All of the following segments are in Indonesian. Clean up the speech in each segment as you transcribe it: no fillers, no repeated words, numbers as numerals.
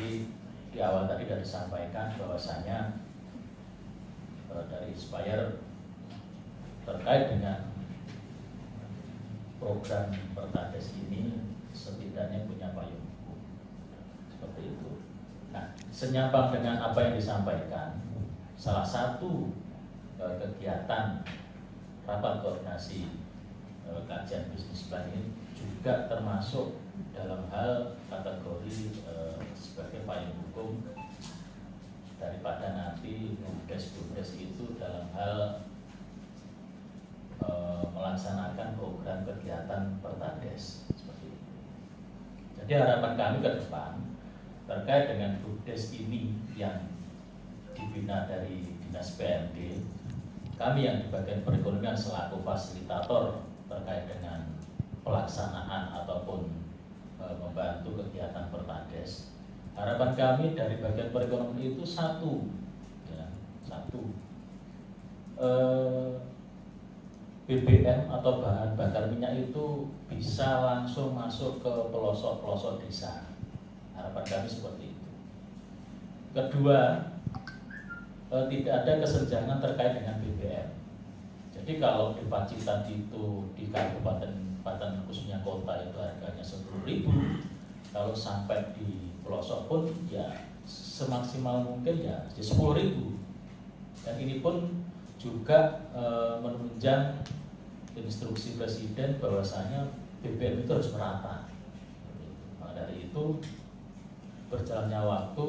Jadi di awal tadi sudah disampaikan bahwasanya dari Inspire terkait dengan program Pertades ini setidaknya punya payung hukum seperti itu. Nah, senyambang dengan apa yang disampaikan, salah satu kegiatan rapat koordinasi kajian bisnis plan ini juga termasuk dalam hal kategori sebagai payung hukum daripada nanti BUMDes itu dalam hal melaksanakan program kegiatan Pertades seperti itu. Jadi harapan kami ke depan terkait dengan BUMDes ini yang dibina dari Dinas PMD, kami yang di bagian perekonomian selaku fasilitator terkait dengan pelaksanaan ataupun membantu kegiatan Pertades. Harapan kami dari bagian perekonomian itu satu, BBM atau bahan bakar minyak itu bisa langsung masuk ke pelosok-pelosok desa. Harapan kami seperti itu. Kedua, tidak ada kesenjangan terkait dengan BBM. Jadi kalau di Pacitan itu di kabupaten khususnya kota itu harganya 10.000, kalau sampai di pelosok pun ya semaksimal mungkin ya 10.000. Dan ini pun juga menunjang instruksi Presiden bahwasanya BBM itu harus merata. Maka dari itu berjalannya waktu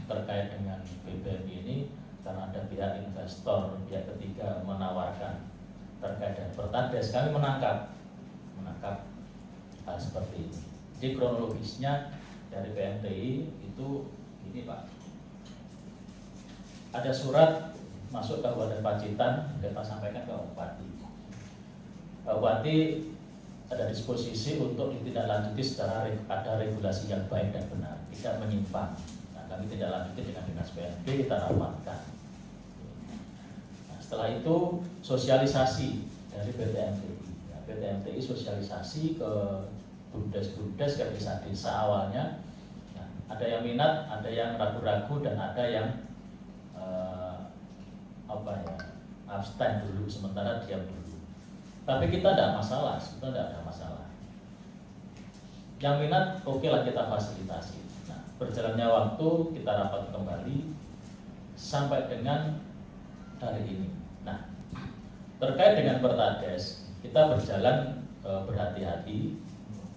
terkait dengan BBM ini karena ada pihak investor, pihak ketiga menawarkan terkait dengan Pertades, kami menangkap hal seperti ini. Jadi kronologisnya dari PMTI itu ini Pak, ada surat masuk Kabupaten Pacitan, kita sampaikan ke Bupati. Bupati ada disposisi untuk ditindaklanjuti secara ada regulasi yang baik dan benar, tidak menyimpang. Nah, kami tidak lanjuti dengan Dinas PMD, kita rapatkan. Nah, setelah itu sosialisasi dari PTMTI. Nah, PTMTI sosialisasi ke BUMDes ke desa-desa awalnya. Nah, ada yang minat, ada yang ragu-ragu, dan ada yang abstain dulu, sementara diam dulu. Tapi kita tidak masalah, sebetulnya tidak ada masalah. Yang minat, oke lah kita fasilitasi. Nah, berjalannya waktu kita rapat kembali sampai dengan hari ini. Nah, terkait dengan Pertades, kita berjalan berhati-hati.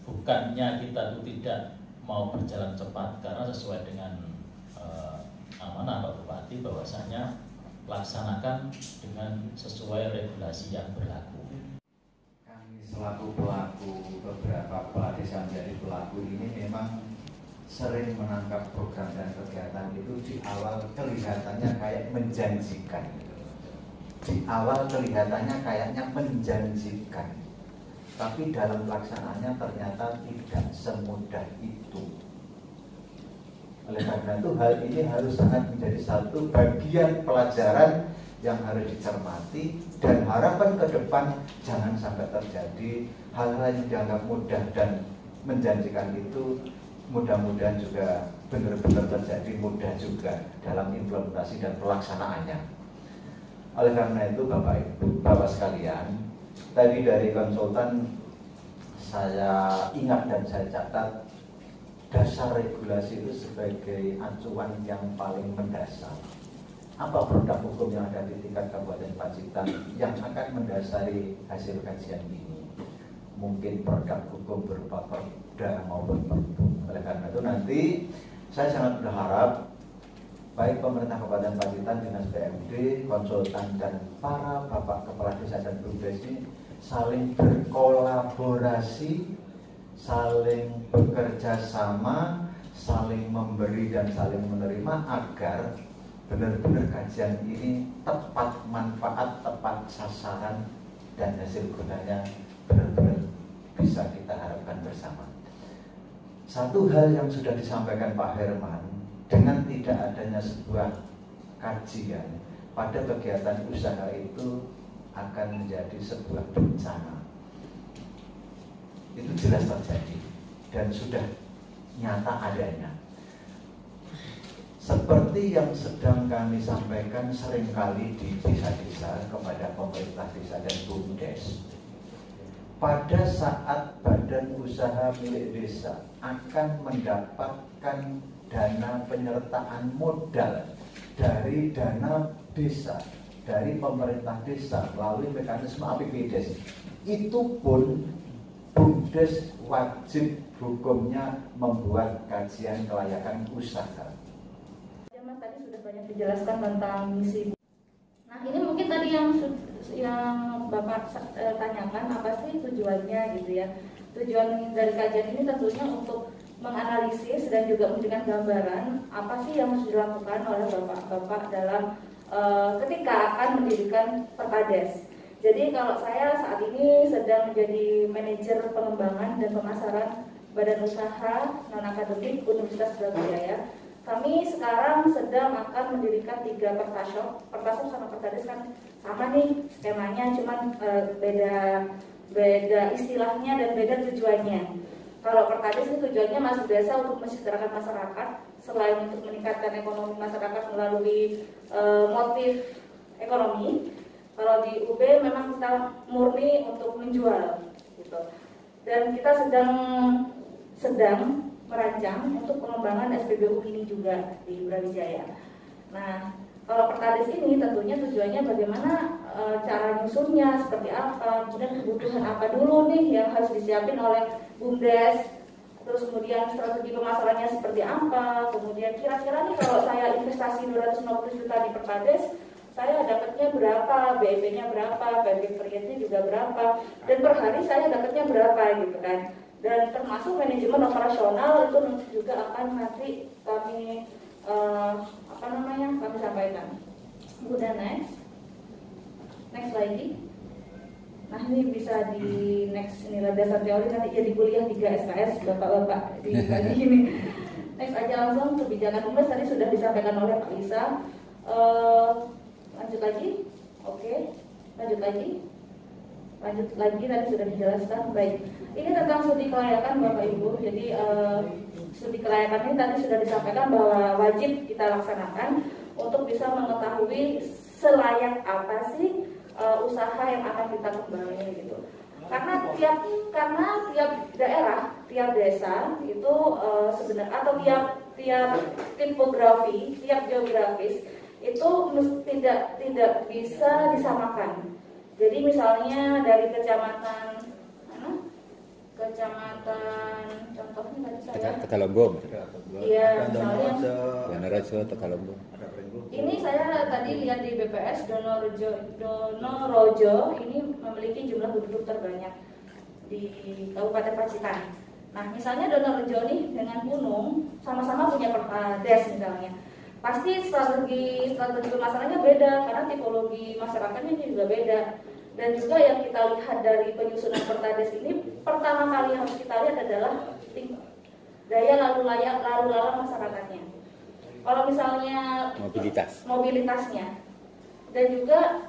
Bukannya kita itu tidak mau berjalan cepat, karena sesuai dengan amanah Pak Bupati bahwasanya laksanakan dengan sesuai regulasi yang berlaku. Kami selaku pelaku, beberapa kepala desa menjadi pelaku ini memang sering menangkap program dan kegiatan itu di awal kelihatannya kayak menjanjikan. Di awal kelihatannya kayaknya menjanjikan, tapi dalam pelaksanaannya ternyata tidak semudah itu. Oleh karena itu hal ini harus sangat menjadi satu bagian pelajaran yang harus dicermati, dan harapan ke depan jangan sampai terjadi hal-hal yang dianggap mudah dan menjanjikan itu mudah-mudahan juga benar-benar terjadi mudah juga dalam implementasi dan pelaksanaannya. Oleh karena itu Bapak Ibu, Bapak sekalian, tadi dari konsultan saya ingat dan saya catat dasar regulasi itu sebagai acuan yang paling mendasar. Apa produk hukum yang ada di tingkat Kabupaten Pacitan yang akan mendasari hasil kajian ini? Mungkin produk hukum berupa perda maupun perbu. Oleh karena itu nanti saya sangat berharap baik pemerintah Kabupaten Pacitan, Dinas PMD, konsultan, dan para bapak kepala desa dan BUMDes ini saling berkolaborasi, saling bekerja sama, saling memberi dan saling menerima agar benar-benar kajian ini tepat manfaat, tepat sasaran, dan hasil gunanya benar-benar bisa kita harapkan bersama. Satu hal yang sudah disampaikan Pak Herman, dengan tidak adanya sebuah kajian pada kegiatan usaha itu akan menjadi sebuah bencana. Itu jelas terjadi dan sudah nyata adanya. Seperti yang sedang kami sampaikan seringkali di desa-desa kepada pemerintah desa dan BUMDes, pada saat badan usaha milik desa akan mendapatkan dana penyertaan modal dari dana desa, dari pemerintah desa melalui mekanisme APBDes, itu pun BUMDes wajib hukumnya membuat kajian kelayakan usaha. Mas tadi sudah banyak dijelaskan tentang misi. Nah ini mungkin tadi yang Bapak tanyakan apa sih tujuannya gitu ya. Tujuan dari kajian ini tentunya untuk menganalisis dan juga memberikan gambaran apa sih yang harus dilakukan oleh Bapak-Bapak dalam ketika akan mendirikan Perkades. Jadi kalau saya saat ini sedang menjadi manajer pengembangan dan pemasaran Badan Usaha Non-Akademik Universitas Brawijaya. Kami sekarang sedang akan mendirikan 3 pertashop. Pertashop sama Perkades kan sama nih skemanya, cuman beda istilahnya dan beda tujuannya. Kalau Perkades itu tujuannya masuk desa untuk mensejahterakan masyarakat, selain untuk meningkatkan ekonomi masyarakat melalui motif ekonomi. Kalau di UB memang kita murni untuk menjual, gitu. Dan kita sedang merancang untuk pengembangan SPBU ini juga di Brawijaya. Nah, kalau Perkades ini tentunya tujuannya bagaimana cara nyusunnya, seperti apa, kemudian kebutuhan apa dulu nih yang harus disiapin oleh BUMDes, terus kemudian strategi pemasarannya seperti apa, kemudian kira-kira nih kalau saya investasi 250 juta di Perkades, saya dapatnya berapa, BEP-nya berapa, PB periodnya juga berapa, dan per hari saya dapatnya berapa gitu kan. Dan termasuk manajemen operasional itu juga akan nanti kami kami sampaikan. Udah next lagi. Nah ini bisa di next inilah dasar teori nanti ya di kuliah 3 SKS bapak-bapak di pagi ini. Next aja langsung kebijakan UMS tadi sudah disampaikan oleh Pak Lisa. Lanjut lagi, oke. Lanjut lagi tadi sudah dijelaskan. Baik, ini tentang studi kelayakan Bapak Ibu. Jadi studi kelayakan ini tadi sudah disampaikan bahwa wajib kita laksanakan untuk bisa mengetahui selayak apa sih usaha yang akan kita kembangin gitu. Karena tiap daerah, tiap desa itu sebenarnya atau tiap tipografi, tiap geografis itu tidak bisa disamakan. Jadi misalnya dari kecamatan contohnya tadi saya Tegalombo. Iya, misalnya Wonorejo, Tegalombo. ini saya tadi lihat di BPS Donorojo ini memiliki jumlah penduduk terbanyak di Kabupaten Pacitan. Nah, misalnya Donorojo nih dengan Gunung sama-sama punya Perkades misalnya. Pasti strategi pemasarannya beda karena tipologi masyarakatnya juga beda. Dan juga yang kita lihat dari penyusunan Perkades ini pertama kali harus kita lihat adalah daya lalu lalang masyarakatnya. Kalau misalnya mobilitasnya dan juga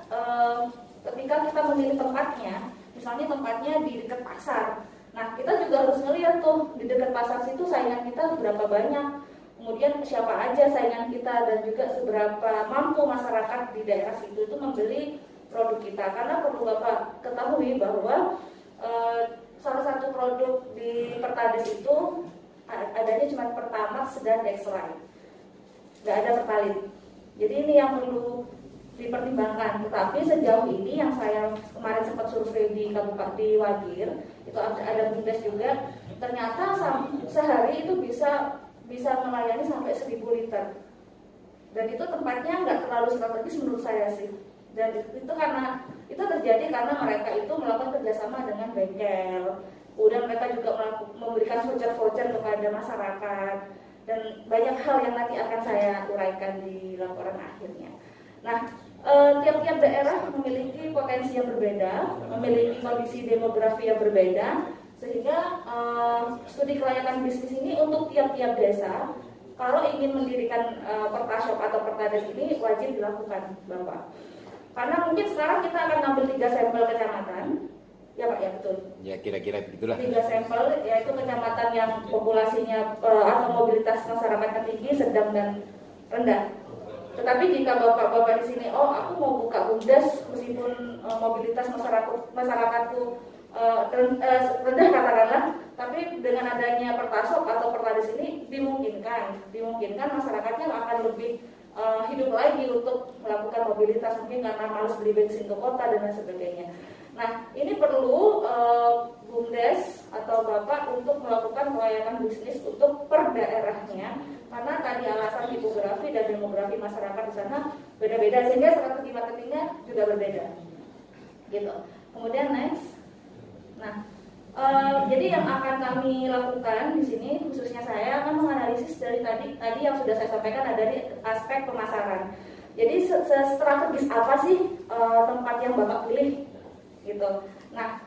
ketika kita memilih tempatnya, misalnya tempatnya di dekat pasar. Nah, kita juga harus ngelihat tuh di dekat pasar situ saingan kita berapa banyak. Kemudian siapa aja saingan kita dan juga seberapa mampu masyarakat di daerah situ itu membeli produk kita. Karena perlu Bapak ketahui bahwa salah satu produk di Perkades itu adanya cuma Pertamax dan Dexline, nggak ada Pertalite. Jadi ini yang perlu dipertimbangkan. Tetapi sejauh ini yang saya kemarin sempat survei di Kabupaten Wagir itu ada BUMDes juga, ternyata sehari itu bisa melayani sampai 1000 liter. Dan itu tempatnya nggak terlalu strategis menurut saya sih. Dan itu terjadi karena mereka itu melakukan kerjasama dengan bengkel. Kemudian mereka juga memberikan voucher-voucher kepada masyarakat. Dan banyak hal yang nanti akan saya uraikan di laporan akhirnya. Nah, tiap-tiap daerah memiliki potensi yang berbeda, memiliki kondisi demografi yang berbeda, sehingga studi kelayakan bisnis ini untuk tiap-tiap desa, kalau ingin mendirikan Pertashop atau Perkades ini wajib dilakukan, Bapak. Karena mungkin sekarang kita akan ngambil 3 sampel kecamatan, ya Pak, ya betul. Ya kira-kira begitulah. 3 sampel, yaitu kecamatan yang populasinya atau mobilitas masyarakatnya tinggi, sedang dan rendah. Tetapi jika bapak-bapak di sini, oh aku mau buka BUMDes meskipun mobilitas masyarakatku rendah katakanlah, tapi dengan adanya Pertasop atau Pertades ini dimungkinkan masyarakatnya akan lebih hidup lagi untuk melakukan mobilitas, mungkin karena malas beli bensin ke kota dan lain sebagainya. Nah, ini perlu BUMDes atau Bapak untuk melakukan pelayanan bisnis untuk per daerahnya, karena tadi alasan tipografi dan demografi masyarakat di sana beda-beda, sehingga strategi marketingnya juga berbeda. Gitu. Kemudian next. Nah, jadi yang akan kami lakukan di sini, khususnya saya akan menganalisis dari tadi yang sudah saya sampaikan ada dari aspek pemasaran. Jadi strategis apa sih tempat yang Bapak pilih, gitu. Nah,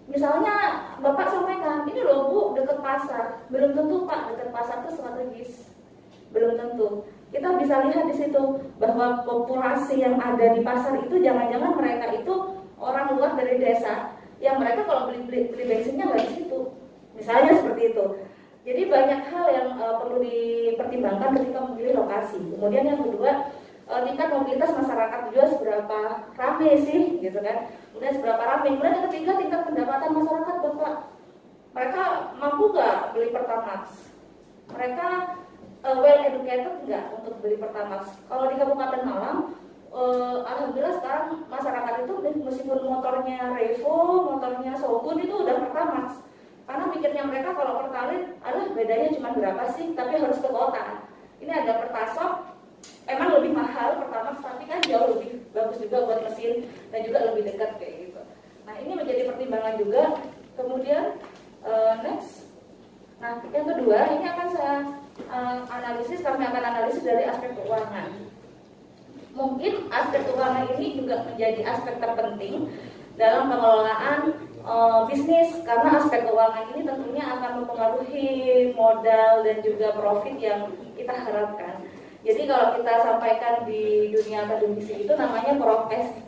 misalnya Bapak sampaikan, ini loh Bu, dekat pasar. Belum tentu Pak, dekat pasar itu strategis. Belum tentu. Kita bisa lihat di situ bahwa populasi yang ada di pasar itu jangan-jangan mereka itu orang luar dari desa, yang mereka kalau beli bensinnya nggak di situ, misalnya seperti itu. Jadi banyak hal yang perlu dipertimbangkan ketika memilih lokasi. Kemudian yang kedua, tingkat mobilitas masyarakat juga seberapa ramai sih, gitu kan? Kemudian seberapa ramai. Kemudian yang ketiga, tingkat pendapatan masyarakat, Bapak. Mereka mampu nggak beli Pertamax? Mereka well educated nggak untuk beli Pertamax? Kalau di Kabupaten Malang, alhamdulillah sekarang masyarakat itu meskipun motornya Revo, motornya Shogun itu udah Pertamax, karena pikirnya mereka kalau Pertalite, bedanya cuma berapa sih, tapi harus ke kota. Ini ada Pertasop, emang lebih mahal Pertamax, tapi kan jauh lebih bagus juga buat mesin dan juga lebih dekat kayak gitu. Nah, ini menjadi pertimbangan juga. Kemudian next. Nah, yang kedua ini akan saya kami akan analisis dari aspek keuangan. Mungkin aspek keuangan ini juga menjadi aspek terpenting dalam pengelolaan bisnis, karena aspek keuangan ini tentunya akan mempengaruhi modal dan juga profit yang kita harapkan. Jadi kalau kita sampaikan di dunia akademisi itu namanya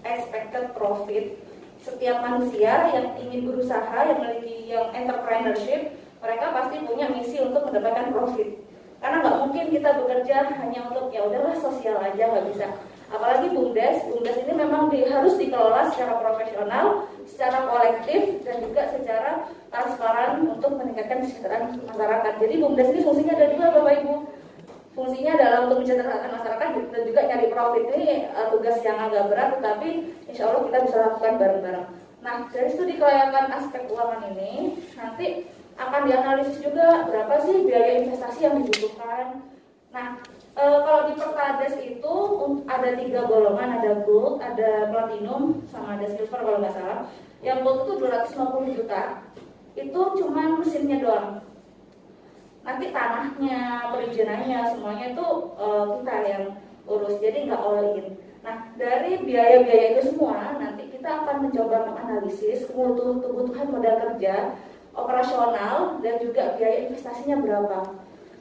expected profit. Setiap manusia yang ingin berusaha, yang memiliki entrepreneurship, mereka pasti punya misi untuk mendapatkan profit. Karena nggak mungkin kita bekerja hanya untuk ya udahlah sosial aja, nggak bisa. Apalagi BUMDes ini memang harus dikelola secara profesional, secara kolektif, dan juga secara transparan untuk meningkatkan kesejahteraan masyarakat. Jadi BUMDes ini fungsinya ada dua, Bapak Ibu. Fungsinya adalah untuk mensejahterakan masyarakat dan juga nyari profit. Ini tugas yang agak berat, tetapi insya Allah kita bisa lakukan bareng-bareng. Nah, dari studi kelayakan aspek keuangan ini nanti akan dianalisis juga berapa sih biaya investasi yang dibutuhkan. Nah, kalau di Pertades itu ada 3 golongan, ada gold, ada platinum, sama ada silver kalau nggak salah. Yang gold itu 250 juta, itu cuma mesinnya doang. Nanti tanahnya, perizinannya, semuanya itu kita yang urus, jadi nggak all in. Nah, dari biaya-biaya itu semua, nanti kita akan mencoba menganalisis kebutuhan modal kerja, operasional, dan juga biaya investasinya berapa.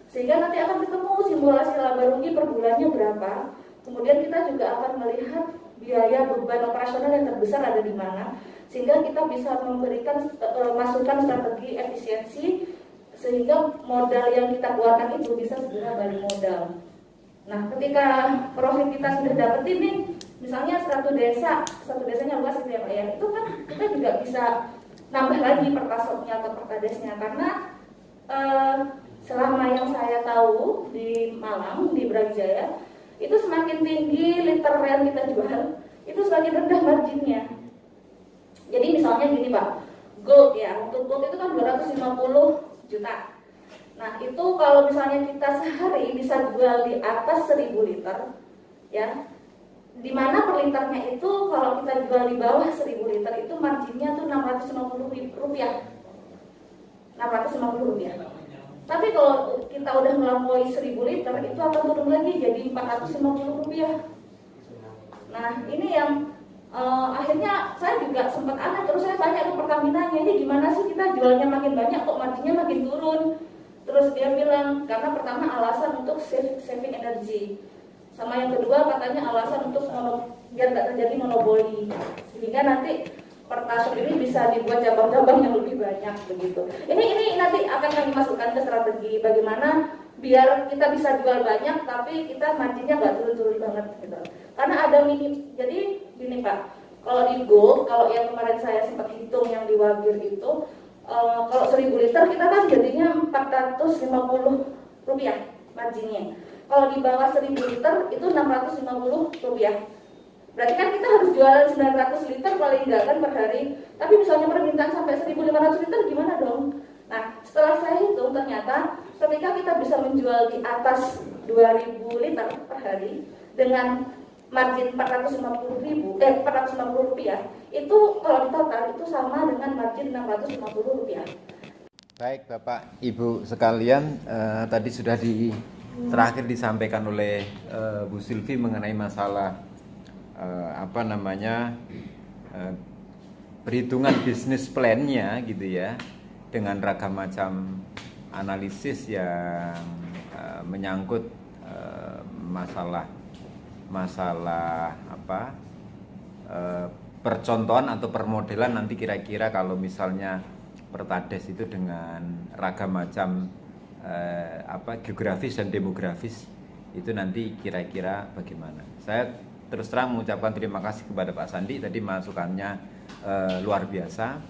Sehingga nanti akan ketemu simulasi laba rugi per bulannya berapa. Kemudian kita juga akan melihat biaya beban operasional yang terbesar ada di mana, sehingga kita bisa memberikan masukan strategi efisiensi sehingga modal yang kita keluarkan itu bisa segera balik modal. Nah, ketika profit kita sudah dapetin nih, misalnya satu desanya luas gitu ya Pak ya, itu kan kita juga bisa nambah lagi Pertasopnya atau Pertadesnya, karena selama yang saya tahu di Malang, di Brawijaya, itu semakin tinggi liter yang kita jual, itu semakin rendah marginnya. Jadi misalnya gini Pak, gold ya, untuk gold itu kan 250 juta. Nah, itu kalau misalnya kita sehari bisa jual di atas 1000 liter, ya, dimana per liternya itu kalau kita jual di bawah 1000 liter itu marginnya tuh 650 rupiah. 650 rupiah. Tapi kalau kita udah melampaui 1000 liter itu akan turun lagi jadi 450 rupiah. Nah, ini yang akhirnya saya juga sempat aneh, terus saya tanya ke Pertamina-nya, ini gimana sih kita jualnya makin banyak kok marginnya makin turun. Terus dia bilang karena pertama alasan untuk saving energy, sama yang kedua katanya alasan untuk biar tidak terjadi monopoli, sehingga nanti Pertasop ini bisa dibuat cabang-cabang yang lebih banyak begitu. Ini nanti akan kami masukkan ke strategi bagaimana biar kita bisa jual banyak tapi kita marginnya nggak turun-turun banget gitu. Karena ada jadi gini Pak, kalau di gold, kalau yang kemarin saya sempat hitung yang di Wagir itu, kalau 1000 liter kita kan jadinya 450 rupiah marginnya. Kalau di bawah 1000 liter itu 650 rupiah. Berarti kan kita harus jualan 900 liter paling enggak kan per hari. Tapi misalnya permintaan sampai 1500 liter gimana dong? Nah, setelah saya hitung ternyata ketika kita bisa menjual di atas 2000 liter per hari dengan margin 450 rupiah, itu kalau di total itu sama dengan margin 650 rupiah. Baik Bapak Ibu sekalian, tadi sudah terakhir disampaikan oleh Bu Sylvie mengenai masalah perhitungan bisnis plan-nya gitu ya, dengan ragam macam analisis yang menyangkut masalah percontohan atau permodelan nanti kira-kira kalau misalnya Pertades itu dengan ragam macam geografis dan demografis itu nanti kira-kira bagaimana. Saya terus terang mengucapkan terima kasih kepada Pak Sandi, tadi masukannya luar biasa.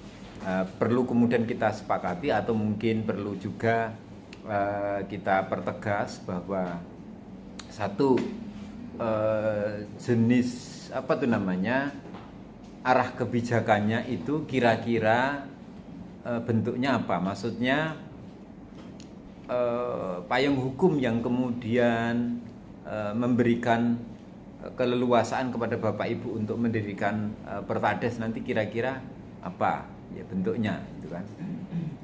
Perlu kemudian kita sepakati atau mungkin perlu juga kita pertegas bahwa satu jenis arah kebijakannya itu kira-kira bentuknya apa, maksudnya payung hukum yang kemudian memberikan keleluasaan kepada Bapak Ibu untuk mendirikan Pertades nanti kira-kira apa ya bentuknya gitu kan.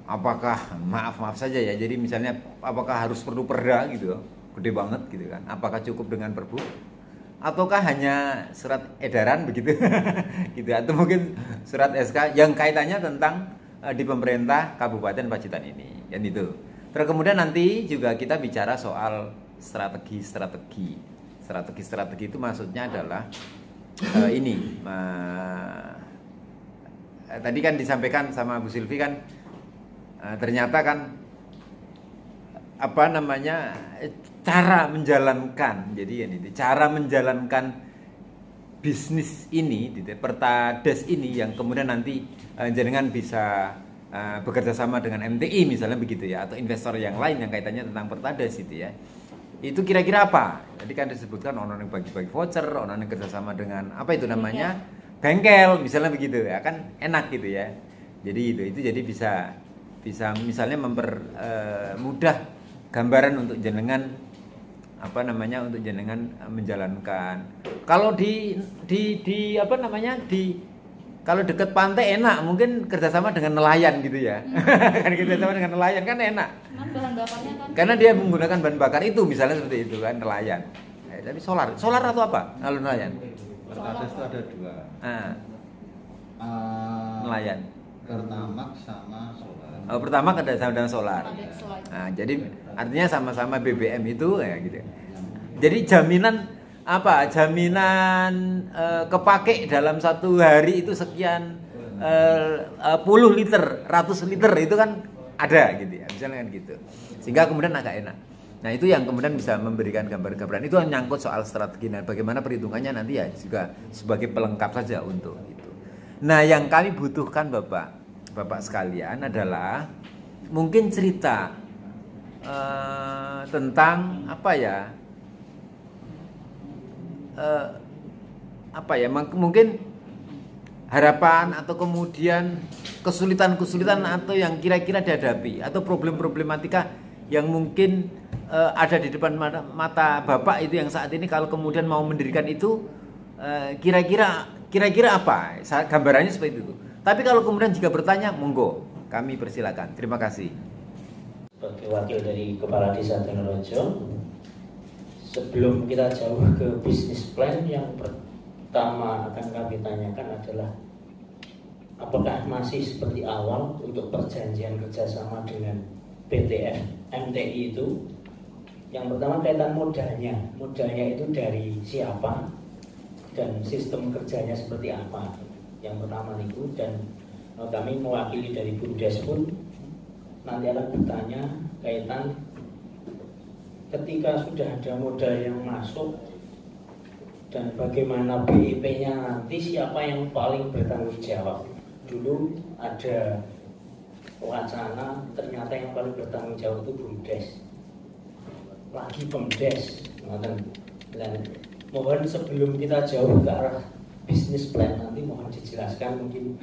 Apakah maaf saja ya, jadi misalnya apakah harus perlu perda gitu, gede banget gitu kan, apakah cukup dengan perbu ataukah hanya surat edaran begitu gitu, atau mungkin surat SK yang kaitannya tentang di pemerintah Kabupaten Pacitan ini dan itu. Terus kemudian nanti juga kita bicara soal strategi itu maksudnya adalah tadi kan disampaikan sama Bu Sylvie kan, ternyata kan cara menjalankan, jadi ini cara menjalankan bisnis ini, Pertades ini yang kemudian nanti jenengan bisa bekerja sama dengan MTI misalnya begitu ya, atau investor yang lain yang kaitannya tentang Pertades itu ya. Itu kira-kira apa? Tadi kan disebutkan ono yang bagi-bagi voucher, ono yang kerjasama dengan bengkel misalnya begitu ya, kan enak gitu ya. Jadi itu jadi bisa misalnya mempermudah gambaran untuk jenengan untuk jenengan menjalankan. Kalau kalau dekat pantai enak, mungkin kerjasama dengan nelayan gitu ya. Kan kerjasama dengan nelayan kan enak. Bahan bakarnya kan. Karena dia menggunakan bahan bakar itu misalnya seperti itu kan, nelayan. Tapi solar atau apa? Kalau nelayan. Pertades itu ada dua. Nelayan. Pertamax sama solar. Oh, Pertamax ada sama dengan solar. Jadi artinya sama-sama BBM itu ya gitu. Jadi jaminan kepake dalam satu hari itu sekian puluh liter, ratus liter itu kan ada gitu ya, misalnya kan gitu. Sehingga kemudian agak enak. Nah itu yang kemudian bisa memberikan gambaran-gambaran. Itu yang nyangkut soal strategi dan bagaimana perhitungannya nanti ya juga sebagai pelengkap saja untuk itu. Nah yang kami butuhkan Bapak sekalian adalah mungkin cerita tentang mungkin harapan atau kemudian kesulitan-kesulitan atau yang kira-kira dihadapi atau problematika yang mungkin ada di depan mata Bapak itu yang saat ini kalau kemudian mau mendirikan itu kira-kira apa? Gambarannya seperti itu. Tapi kalau kemudian jika bertanya, monggo kami persilakan. Terima kasih. Sebagai wakil dari Kepala Desa Donorejo, sebelum kita jauh ke bisnis plan, yang pertama akan kami tanyakan adalah apakah masih seperti awal untuk perjanjian kerjasama dengan PT MTI itu? Yang pertama kaitan modalnya itu dari siapa dan sistem kerjanya seperti apa? Yang pertama itu, dan kami mewakili dari BUMDes pun nanti akan bertanya kaitan ketika sudah ada modal yang masuk dan bagaimana BIP-nya nanti, siapa yang paling bertanggung jawab. Dulu ada wacana ternyata yang paling bertanggung jawab itu BUMDes, lagi PEMDes. Dan mohon sebelum kita jauh ke arah bisnis plan nanti, mohon dijelaskan mungkin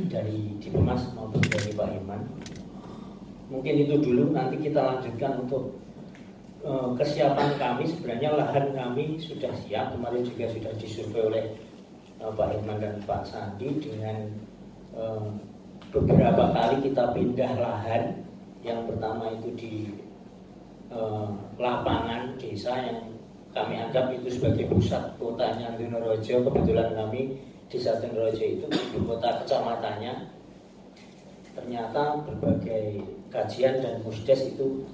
dari Dimas maupun dari Pak Iman. Mungkin itu dulu, nanti kita lanjutkan untuk kesiapan kami. Sebenarnya lahan kami sudah siap, kemarin juga sudah disurvei oleh Pak Irman dan Pak Sandi. Dengan beberapa kali kita pindah lahan, yang pertama itu di lapangan desa yang kami anggap itu sebagai pusat kotanya Donorejo. Kebetulan kami desa Donorejo itu ibu kota kecamatannya. Ternyata berbagai kajian dan musdes itu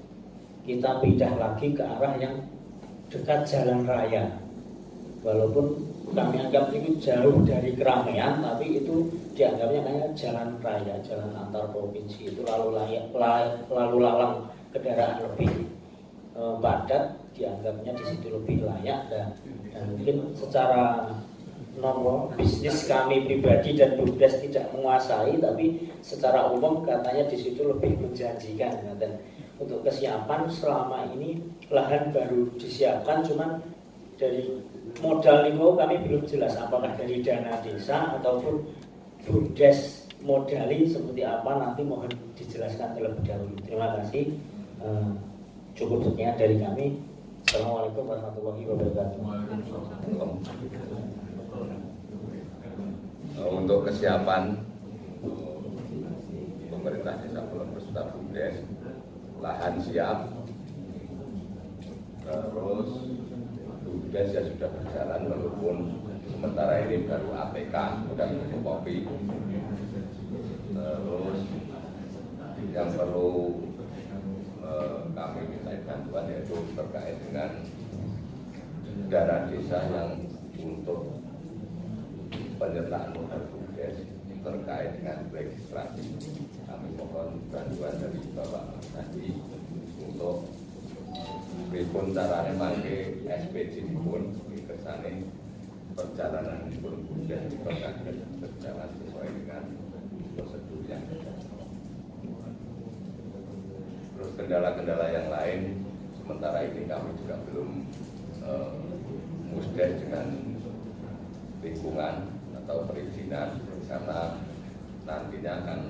kita pindah lagi ke arah yang dekat jalan raya. Walaupun kami anggap itu jauh dari keramaian, tapi itu dianggapnya kayak jalan raya, jalan antar provinsi. Itu lalu lalang kendaraan lebih padat, dianggapnya di situ lebih layak. Dan mungkin secara nomor bisnis kami pribadi dan BUMDes tidak menguasai, tapi secara umum katanya di situ lebih menjanjikan. Dan untuk kesiapan selama ini lahan baru disiapkan, cuman dari modal itu kami belum jelas apakah dari dana desa ataupun BUMDes modali seperti apa, nanti mohon dijelaskan terlebih dahulu. Terima kasih. Cukup sekian dari kami. Assalamualaikum warahmatullahi wabarakatuh. Untuk kesiapan pemerintah desa Kulon beserta BUMDes, lahan siap, terus BUMDes ya sudah berjalan walaupun sementara ini baru APK, bukan fotokopi. Terus yang perlu kami minta bantuan yaitu terkait dengan dana desa yang untuk penyertaan modal BUMDes terkait dengan registrasi. Kami mohon bantuan dari Bapak Mas Hadi untuk pripun carane mangke SPJ pun kersane perjalanan pun BUMDes berjalan sesuai dengan prosedur yang ada. Terus kendala-kendala yang lain sementara ini kami juga belum musdes dengan lingkungan atau perizinan, karena nantinya akan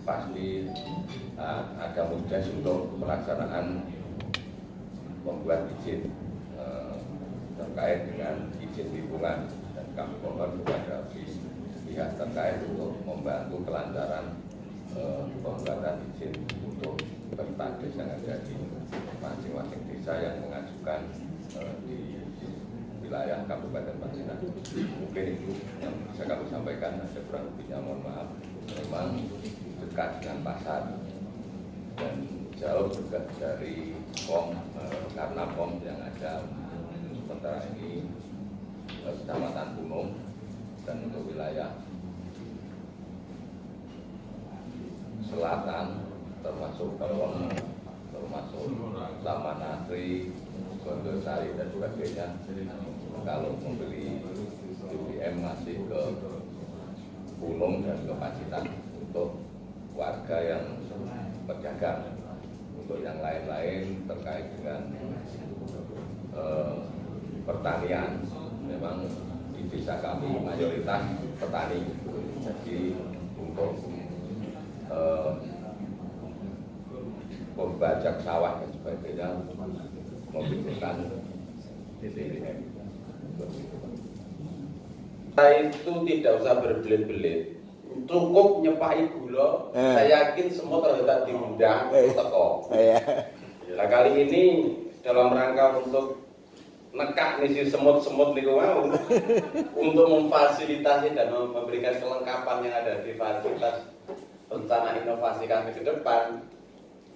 pasti ada musdes untuk pelaksanaan membuat izin terkait dengan izin lingkungan, dan kami mohon kepada pihak terkait untuk membantu kelancaran pembuatan izin untuk bertades yang ada di masing-masing desa yang mengajukan di wilayah Kabupaten Pacitan. Mungkin itu yang bisa kami sampaikan. Ada kurang lebihnya mohon maaf. Memang dekat dengan pasar dan jauh juga dari POM, karena POM yang ada sementara ini Kecamatan Gunung, dan untuk wilayah selatan termasuk Kelon, termasuk Tamanasri, Gondosari dan sebagainya. Kalau membeli BBM masih ke Gunung dan ke Pacitan untuk warga yang pedagang. Untuk yang lain-lain terkait dengan pertanian, memang di desa kami mayoritas petani. Jadi untuk pembajak sawah dan sebagainya membutuhkan BBM. Itu tidak usah berbelit-belit, cukup nyepai gula. Saya yakin semua ternyata diundang teko. Nah, kali ini dalam rangka untuk nekak nih semut-semut niku mau untuk memfasilitasi dan memberikan kelengkapan yang ada di fasilitas rencana inovasi kami ke depan.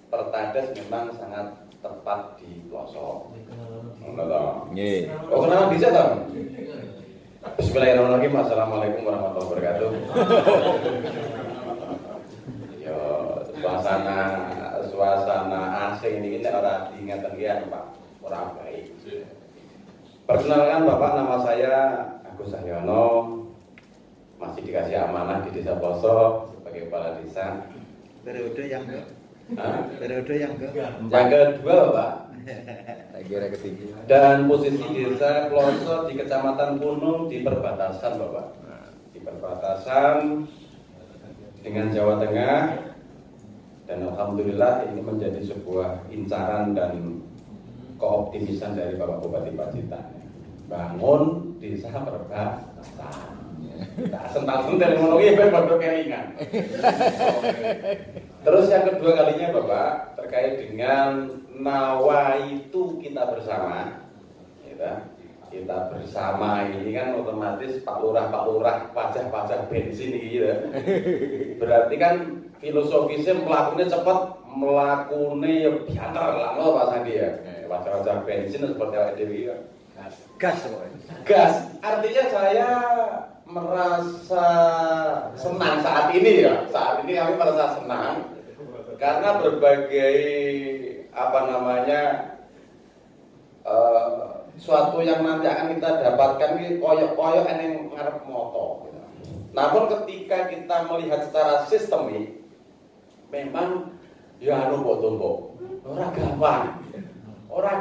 Pertades memang sangat tepat di pelosok. Nggih. Oh, kenapa bisa toh? Bismillahirrahmanirrahim. Assalamualaikum warahmatullahi wabarakatuh. Ya, suasana AC sing ini ora diingatan kian Pak, ora baik. Perkenalkan Bapak, nama saya Agus Cahyono, masih dikasih amanah di Desa Poso sebagai kepala desa. Periode yang ke? Periode yang kedua Bapak. Kira ketiga. Dan posisi desa Ploso di Kecamatan Punung di perbatasan Bapak. Di perbatasan dengan Jawa Tengah. Dan alhamdulillah ini menjadi sebuah incaran dan keoptimisan dari Bapak Bupati Pacitan. Bangun desa perbatasan. Nah, sental-sental monologi bener kelingan. Terus yang kedua kalinya Bapak terkait dengan nawaitu kita bersama. Kita bersama ini kan otomatis Pak Lurah pajak bensin ini ya. Berarti kan filosofisnya melakukannya cepat, melakukannya biantar lah Pak Sandi ya. Pajak bensin seperti apa Dewi ya. Gas. Artinya saya merasa senang saat ini ya. Saat ini kami merasa senang karena berbagai suatu yang nanti akan kita dapatkan ini koyok-koyok yang ngarep moto. Namun ketika kita melihat secara sistemik, memang ya tumbuh. Orang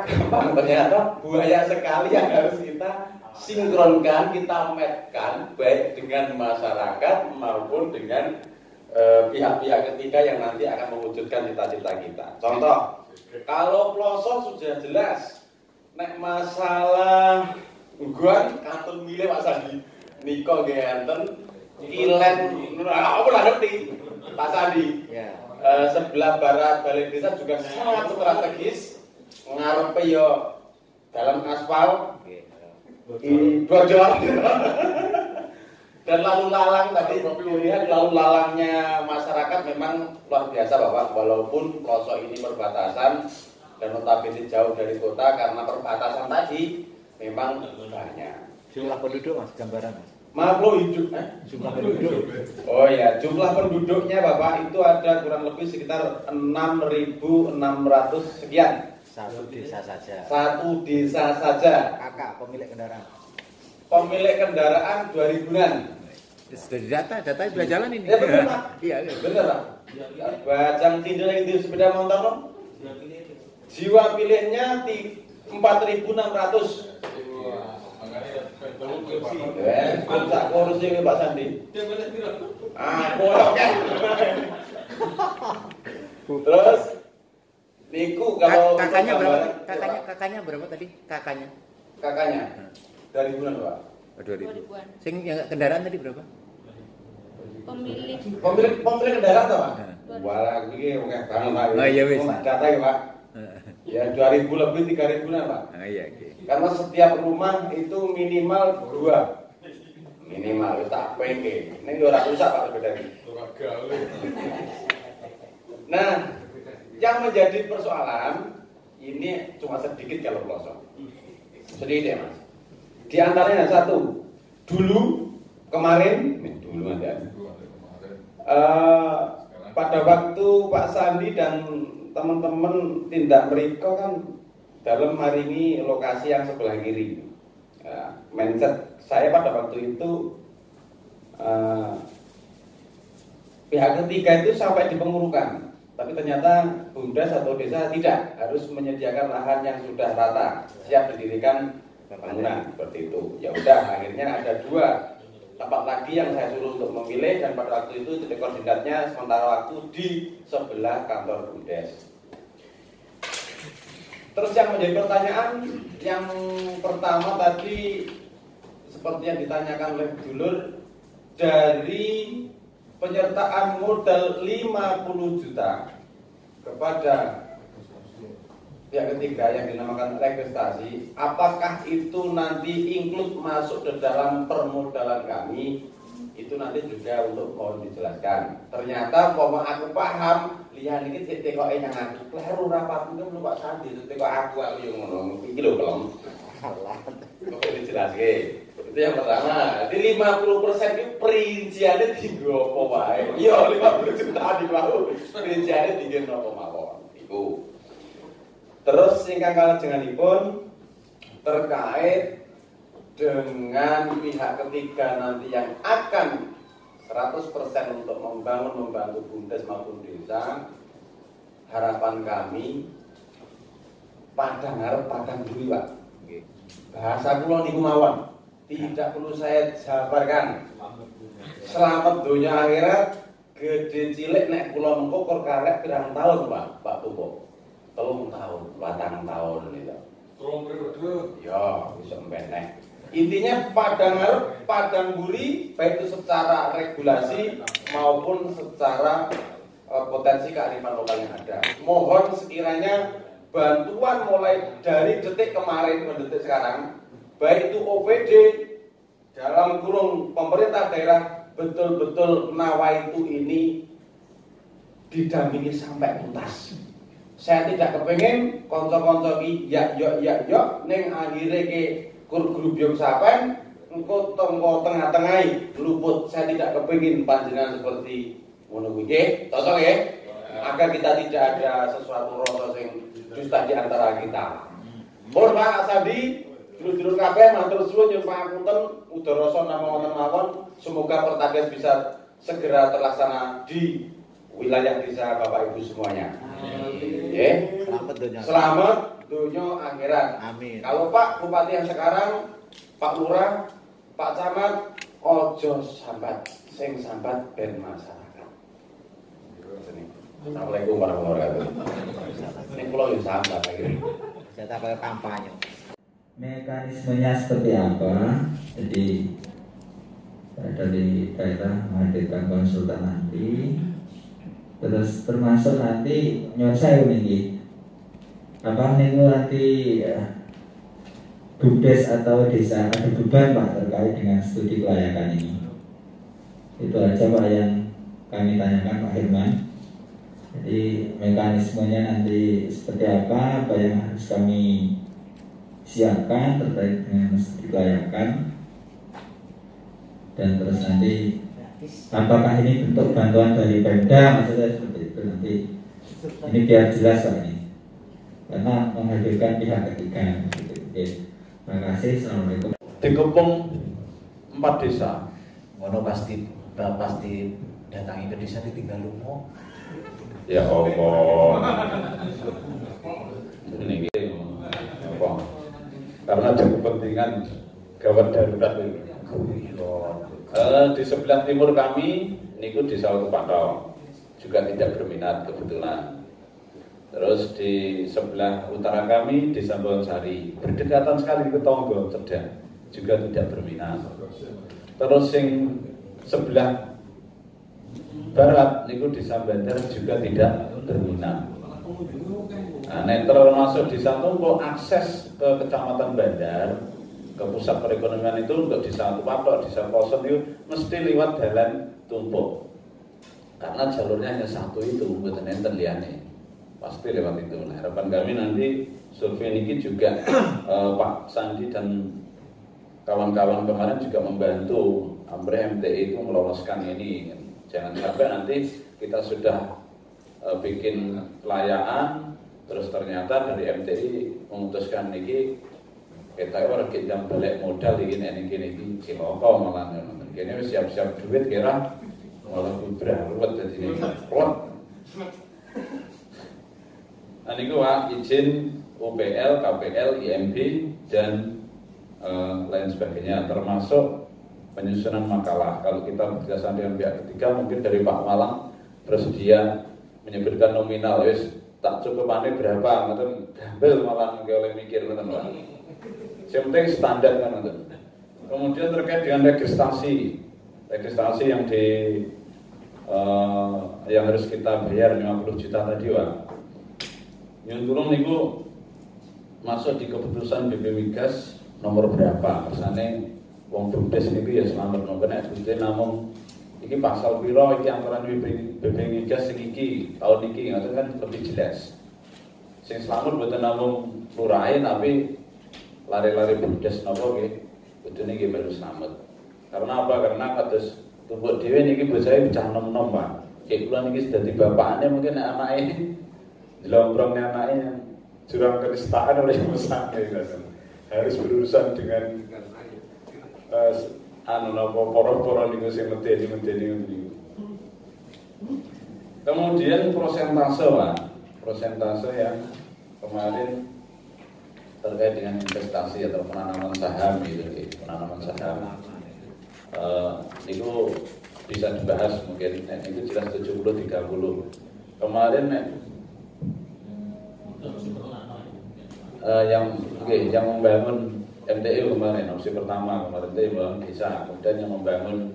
gampang ternyata buaya sekali yang harus kita sinkronkan, kita matchkan baik dengan masyarakat maupun dengan pihak-pihak ketiga yang nanti akan mewujudkan cita-cita kita. Contoh, kalau Ploso sudah jelas, nek masalah guan kantun milih Pak Sandi, Niko Genten, Ilen, apa lah ngerti Pak Sandi. Sebelah barat Balai Desa juga sangat strategis, ngarepe yo dalam aspal, bojor. Dan lalu lalang tadi lihat lalu lalangnya masyarakat memang luar biasa Bapak, walaupun Ploso ini perbatasan dan notabene jauh dari kota karena perbatasan tadi memang banyak. Jumlah penduduk Mas, gambaran Mas. Makhluk hidup, jumlah penduduk. Oh ya, jumlah penduduknya Bapak itu ada kurang lebih sekitar 6.600 sekian. Satu desa saja. Satu desa saja. Kakak pemilik kendaraan. Pemilik kendaraan 2.000-an. Sudah data sudah jalan ini. Ya benar Pak. Iya, benar Pak. Bajang tindak itu sepeda motor. Jiwa pilihnya 4.600. Kok kursi Pak Sandi? Bolong kan. Terus niku kalau kakaknya berapa? Kakaknya berapa tadi? Kakaknya dari bulan Pak. 2000. Sing yang kendaraan tadi berapa? Pemilik kendaraan Pak. Wah, iki oke banget Pak. Oh iya wis. Data ya Pak. Ya 2.000 lebih 3.000-an Pak. Iya, oke. Karena setiap rumah itu minimal 2. Minimal tak pengke. Ning ora rusak Pak sepeda iki. Nah, yang menjadi persoalan ini cuma sedikit kalau Ploso. Sedikit ya Mas. Di antaranya satu, kemarin pada waktu Pak Sandi dan teman-teman tindak mereka kan dalam hari ini lokasi yang sebelah kiri. Mindset saya pada waktu itu pihak ketiga itu sampai di pengurukan, tapi ternyata Bumdes atau desa tidak, harus menyediakan lahan yang sudah rata, siap didirikan bangunan seperti itu. Ya udah, akhirnya ada 2 tempat lagi yang saya suruh untuk memilih, dan pada waktu itu titik koordinatnya sementara waktu di sebelah kantor Bumdes. Terus yang menjadi pertanyaan yang pertama tadi seperti yang ditanyakan oleh dulur, dari penyertaan modal 50 juta kepada pihak ketiga yang dinamakan registrasi, apakah itu nanti include masuk ke dalam permodalan kami? Itu nanti juga untuk mohon dijelaskan. Ternyata aku paham, lihat ini TKE yang aku kleru rapat itu belum Pak Sandi, TKE aku yang ngono, iki lho kelem. Kok dijelaskan. Itu yang pertama. Di 50% itu perinciannya tinggi apa wae. Iya 50 juta di bawah. Perinciannya tinggi apa mawon. Iku. Terus ingkang kalajenganipun terkait dengan pihak ketiga nanti yang akan 100% untuk membantu BUMDes maupun desa, harapan kami padang harap padang dulu Pak. Bahasa kula niku mawon, tidak perlu saya jabarkan. Selamat dunia akhirat, gede cilik nek kula mengko karek pirang tahun Pak Tupo. 3 tahun, 4 tahun gitu. 3 periode. Ya, bisa meneh. Intinya padang buri baik itu secara regulasi maupun secara potensi kearifan lokal yang ada. Mohon sekiranya bantuan mulai dari detik kemarin ke detik sekarang, baik itu OPD dalam kurung pemerintah daerah betul-betul Nawaitu ini didampingi sampai tuntas. Saya tidak kepengen konco-konco ki ya ning akhire ke grup yang sapen engko tengah-tengahi luput. Saya tidak kepingin panjenengan seperti ngono kuwi nggih, cocok nggih? Agar kita tidak ada sesuatu rasa sing dusta di antara kita. Mohon Pak Sandi, dulur-dulur kabeh matur suwun nyuwun pangapunten udara nama wonten mawon. Semoga Pertades bisa segera terlaksana di wilayah desa Bapak Ibu semuanya. Nggih. Selamat dunia akhirat. Amin. Kalau Pak Bupati yang sekarang, Pak Lurah, Pak Camat, ojo sambat, sing sambat ben masyarakat. Assalamualaikum warahmatullahi wabarakatuh. Ini pulau yang sambat lagi. Saya pakai kampanye. Mekanismenya seperti apa? Jadi dari daerah menghadirkan konsultan nanti, terus termasuk nanti nyosai ini. Apa minggu nanti BUMDes atau desa ada beban Pak terkait dengan studi kelayakan ini. Itu aja Pak yang kami tanyakan Pak Herman. Jadi mekanismenya nanti seperti apa yang harus kami siapkan terkait dengan studi kelayakan, dan terus nanti apakah ini bentuk bantuan dari Pemda, maksudnya seperti itu nanti. Ini biar jelas Pak ini. Karena menghadirkan pihak ketiga. Terima kasih. Assalamualaikum. Dikepung 4 desa. Ngono pasti datangi ke desa ditinggal lungo. Ya Allah. Ini apa? Karena ada kepentingan gawat darurat itu. Di sebelah timur kami, niku desa Pantau juga tidak berminat kebetulan. Terus di sebelah utara kami, Desa Bonsari, berdekatan sekali ke Tonggo Cedang, juga tidak berminat. Terus yang sebelah barat, niku Desa Bandar juga tidak berminat. Nah, termasuk Desa Tumpo, akses ke Kecamatan Bandar, ke pusat perekonomian itu untuk Desa Tupatok, Desa Poson itu mesti lewat jalan Tumpo. Karena jalurnya hanya satu itu, bukan enten liyane. Pasti lewat itu. Nah, harapan kami nanti survei ini juga Pak Sandi dan kawan-kawan kemarin juga membantu Ambre MTI itu meloloskan ini. Jangan sampai nanti kita sudah bikin pelayaan, terus ternyata dari MTI memutuskan ini kita orang kita balik modal ini ciloko malah ini siap-siap duit kira malah berat jadi ini nah ini izin UPL, KPL, IMB dan lain sebagainya, termasuk penyusunan makalah. Kalau kita bekerjasama dengan pihak ketiga, mungkin dari Pak Malang bersedia menyebutkan nominal, wis tak cukupannya berapa, nanti gambil malah oleh mikir, teman-teman. Yang penting standar kan, teman. Kemudian terkait dengan registrasi yang yang harus kita bayar 50 juta tadi, Pak. Yang turun niku masuk di keputusan BP Migas nomor berapa? Kersane wong BUMDes niku ya selamat nopo nek duwe namung iki pasal piro iki antara BP Migas sing iki tahun iki ngoten kan lebih jelas. Sing selamat mboten namung lurahe tapi lari-lari BUMDes napa nggih kudune nggih melu selamat. Karena apa? Karena kados tumbuk dhewe niki bojahe bocah nom-nom, Pak. Kayak kula niki dadi bapakane mungkin anake Jelombrongnya anaknya jurang kenistaan oleh musangnya, harus berurusan dengan poro-poro niku sing medeni. Kemudian persentase yang kemarin terkait dengan investasi atau penanaman saham gitu, penanaman saham. Itu bisa dibahas mungkin, itu jelas 70-30. Kemarin yang membangun MTU kemarin, opsi pertama kemarin itu membangun desa, kemudian yang membangun,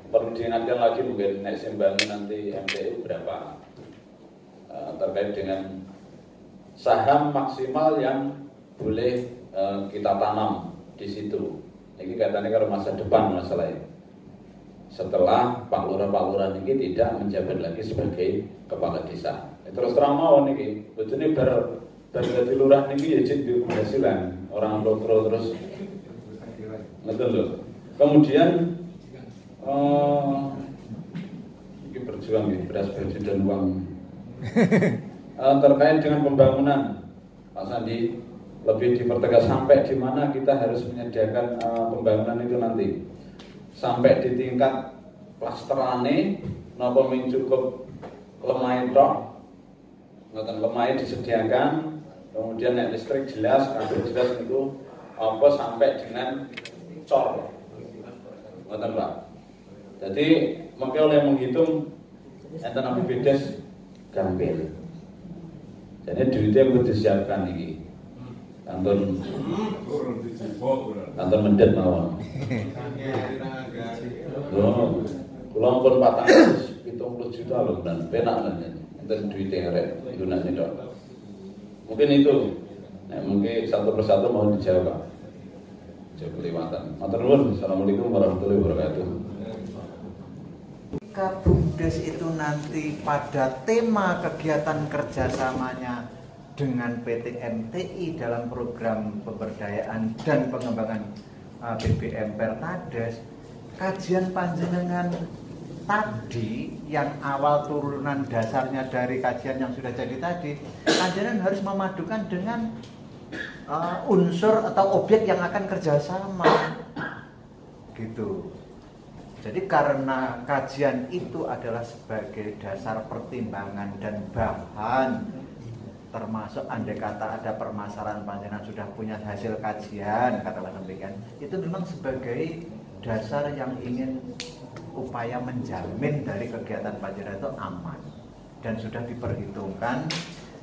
perlu diingatkan lagi mungkin next yang bangun nanti MTU berapa, terkait dengan saham maksimal yang boleh kita tanam di situ. Ini katanya kalau masa depan masalah ini. Setelah Pak Lurah ini tidak menjabat lagi sebagai kepala desa. Terus terang mau nih, betul ini dari lurah ini ya jadi penghasilan orang lokal terus. Betul loh. Kemudian ini berjuang ya, beras baju dan uang. Terkait dengan pembangunan, Pak Sandi lebih dipertegas sampai di mana kita harus menyediakan pembangunan itu nanti, sampai di tingkat klasterane napa mung cukup lemah tok, ngoten lemah disediakan, kemudian nek listrik jelas, kabel jelas itu apa sampai dengan cor, ngoten Pak. Jadi mungkin oleh menghitung enten APBDes gampil. Jadi duitnya perlu disiapkan ini. Anton mendet mawon. Pulang pun 470 juta loh, dan penak nanti. Enten duitnya rek, itu nanti dok. Mungkin itu, mungkin satu persatu mau dijawab. Jawab kelewatan. Matur nuwun. Assalamualaikum warahmatullahi wabarakatuh. BUMDes itu nanti pada tema kegiatan kerjasamanya dengan PT MTI dalam program pemberdayaan dan pengembangan BBM Pertades, kajian panjenengan tadi yang awal turunan dasarnya dari kajian yang sudah jadi tadi, panjenengan harus memadukan dengan unsur atau objek yang akan kerjasama gitu. Jadi karena kajian itu adalah sebagai dasar pertimbangan dan bahan, termasuk andai kata ada permasalahan panjenengan sudah punya hasil kajian, katakanlah demikian, itu memang sebagai dasar yang ingin upaya menjamin dari kegiatan panjenengan itu aman dan sudah diperhitungkan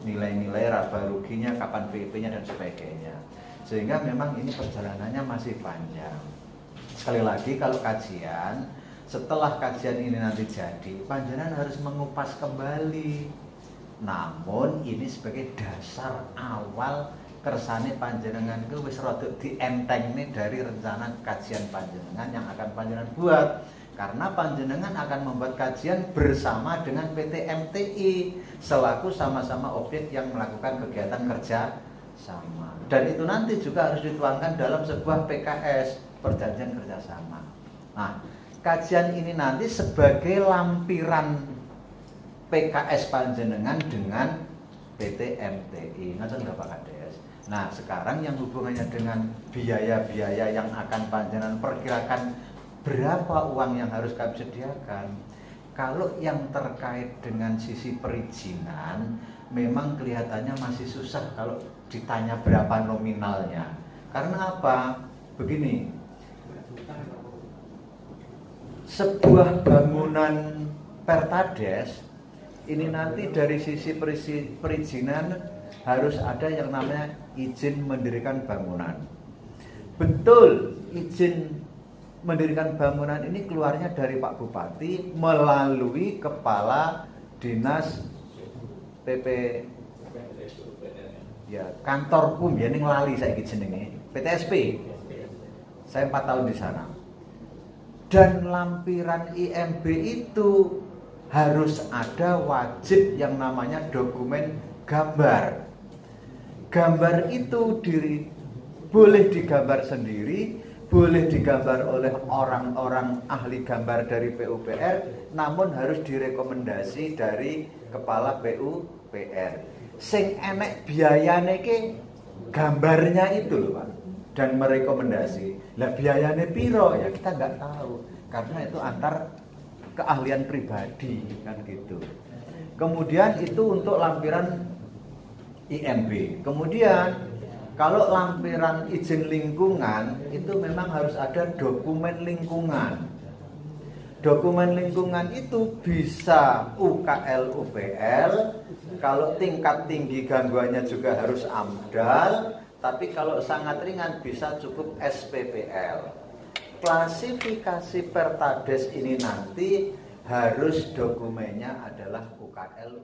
nilai-nilai raba ruginya, kapan PIP-nya dan sebagainya, sehingga memang ini perjalanannya masih panjang. Sekali lagi, kalau kajian, setelah kajian ini nanti jadi, panjenengan harus mengupas kembali. Namun ini sebagai dasar awal kersane panjenengan itu wis rada dientengne dari rencana kajian panjenengan yang akan panjenengan buat. Karena panjenengan akan membuat kajian bersama dengan PT MTI selaku sama-sama objek yang melakukan kegiatan kerja sama. Dan itu nanti juga harus dituangkan dalam sebuah PKS, perjanjian kerjasama. Nah, kajian ini nanti sebagai lampiran PKS panjenengan dengan PT MTI. Ngaten nggak Pak Kades? Nah, sekarang yang hubungannya dengan biaya-biaya yang akan panjenengan perkirakan berapa uang yang harus kami sediakan. Kalau yang terkait dengan sisi perizinan, memang kelihatannya masih susah kalau ditanya berapa nominalnya. Karena apa? Begini, sebuah bangunan Pertades ini nanti dari sisi perizinan harus ada yang namanya izin mendirikan bangunan. Betul, izin mendirikan bangunan ini keluarnya dari Pak Bupati melalui Kepala Dinas PP ya, kantor PUM ya, ning lali saiki jenenge PTSP. Saya 4 tahun di sana. Dan lampiran IMB itu harus ada wajib yang namanya dokumen gambar. Gambar itu boleh digambar sendiri, boleh digambar oleh orang-orang ahli gambar dari PUPR, namun harus direkomendasi dari Kepala PUPR. sing enek biayane ke gambarnya itu loh Pak, dan merekomendasi. Lah biayane piro ya kita nggak tahu karena itu antar keahlian pribadi kan gitu. Kemudian itu untuk lampiran IMB. Kemudian kalau lampiran izin lingkungan itu memang harus ada dokumen lingkungan. Dokumen lingkungan itu bisa UKL, UPL. Kalau tingkat tinggi gangguannya juga harus AMDAL. Tapi kalau sangat ringan bisa cukup SPPL. Klasifikasi Pertades ini nanti harus dokumennya adalah UKL,